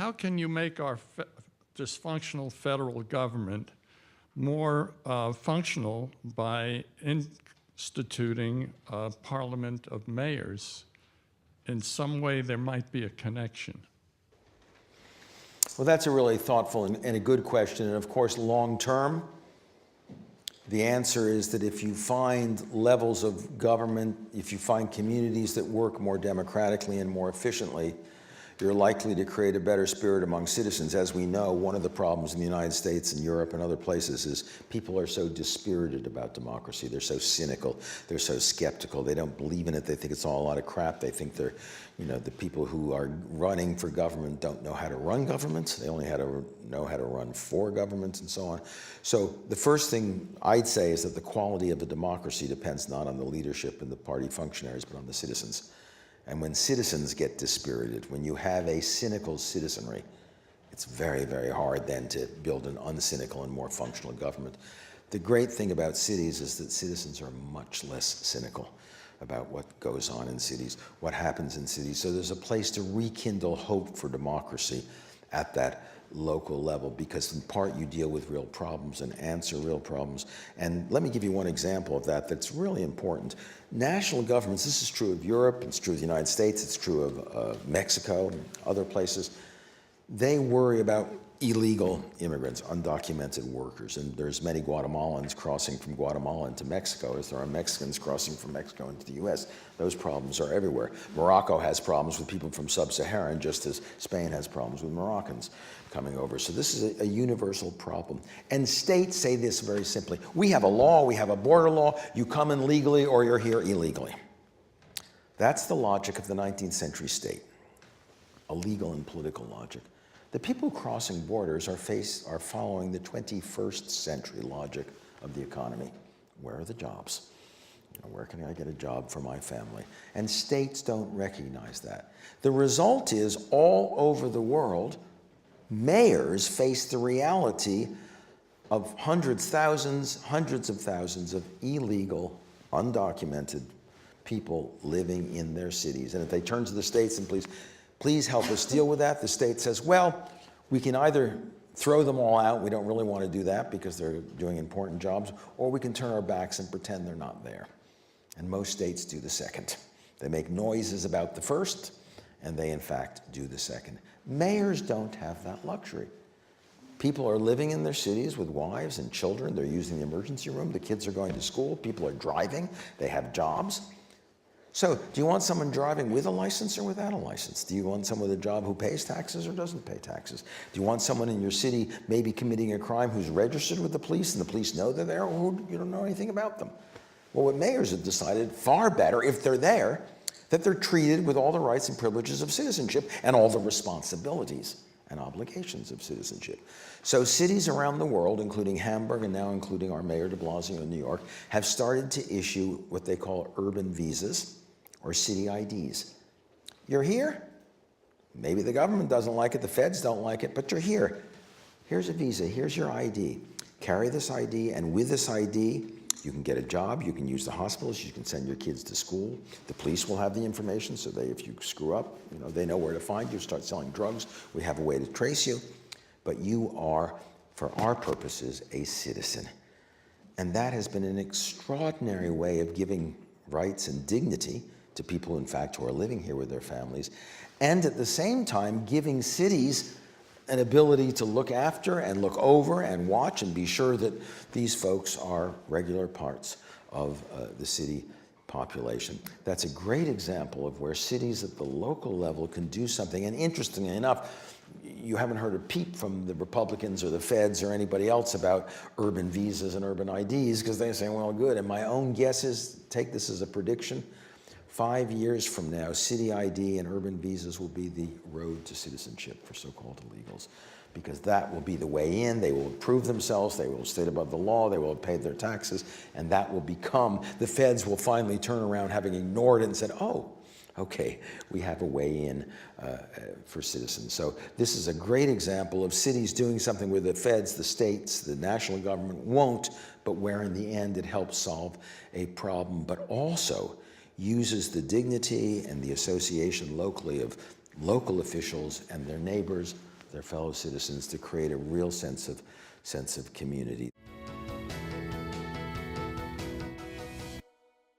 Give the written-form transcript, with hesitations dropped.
how can you make our dysfunctional federal government more functional by instituting a parliament of mayors? In some way, there might be a connection. Well, that's a really thoughtful and a good question. And of course, long term, the answer is that if you find levels of government, if you find communities that work more democratically and more efficiently, you're likely to create a better spirit among citizens. As we know, one of the problems in the United States and Europe and other places is people are so dispirited about democracy. They're so cynical. They're so skeptical. They don't believe in it. They think it's all a lot of crap. They think they're, the people who are running for government don't know how to run governments. They only know how to run for governments and so on. So the first thing I'd say is that the quality of the democracy depends not on the leadership and the party functionaries, but on the citizens. And when citizens get dispirited, when you have a cynical citizenry, it's very, very hard then to build an uncynical and more functional government. The great thing about cities is that citizens are much less cynical about what goes on in cities, what happens in cities. So there's a place to rekindle hope for democracy at that local level, because in part you deal with real problems and answer real problems. And let me give you one example of that that's really important. National governments, this is true of Europe, it's true of the United States, it's true of Mexico and other places, they worry about illegal immigrants, undocumented workers. And there's many Guatemalans crossing from Guatemala into Mexico as there are Mexicans crossing from Mexico into the US. Those problems are everywhere. Morocco has problems with people from sub-Saharan, just as Spain has problems with Moroccans coming over. So this is a universal problem. And states say this very simply. We have a law, we have a border law, you come in legally or you're here illegally. That's the logic of the 19th century state, a legal and political logic. The people crossing borders are following the 21st century logic of the economy. Where are the jobs? Where can I get a job for my family? And states don't recognize that. The result is all over the world, mayors face the reality of hundreds of thousands of illegal, undocumented people living in their cities. And if they turn to the states and please help us deal with that, the state says, well, we can either throw them all out, we don't really want to do that because they're doing important jobs, or we can turn our backs and pretend they're not there. And most states do the second. They make noises about the first, and they in fact do the second. Mayors don't have that luxury. People are living in their cities with wives and children. They're using the emergency room. The kids are going to school. People are driving. They have jobs. So do you want someone driving with a license or without a license? Do you want someone with a job who pays taxes or doesn't pay taxes? Do you want someone in your city maybe committing a crime who's registered with the police and the police know they're there, or who you don't know anything about them? Well, what mayors have decided, far better, if they're there, that they're treated with all the rights and privileges of citizenship and all the responsibilities and obligations of citizenship. So cities around the world, including Hamburg and now including our Mayor de Blasio in New York, have started to issue what they call urban visas, or city IDs. You're here, maybe the government doesn't like it, the feds don't like it, but you're here. Here's a visa, here's your ID. Carry this ID, and with this ID, you can get a job, you can use the hospitals, you can send your kids to school. The police will have the information, so if you screw up, they know where to find you, start selling drugs, we have a way to trace you. But you are, for our purposes, a citizen. And that has been an extraordinary way of giving rights and dignity to people, in fact, who are living here with their families, and at the same time giving cities an ability to look after and look over and watch and be sure that these folks are regular parts of the city population. That's a great example of where cities at the local level can do something. And interestingly enough, you haven't heard a peep from the Republicans or the feds or anybody else about urban visas and urban IDs, because they say, well, good. And my own guess is, take this as a prediction, 5 years from now, city ID and urban visas will be the road to citizenship for so-called illegals, because that will be the way in. They will prove themselves, they will have stayed above the law, they will have paid their taxes, and that will become, the feds will finally turn around, having ignored it, and said, oh, okay, we have a way in for citizens. So this is a great example of cities doing something where the feds, the states, the national government won't, but where in the end it helps solve a problem, but also uses the dignity and the association locally of local officials and their neighbors their fellow citizens to create a real sense of community.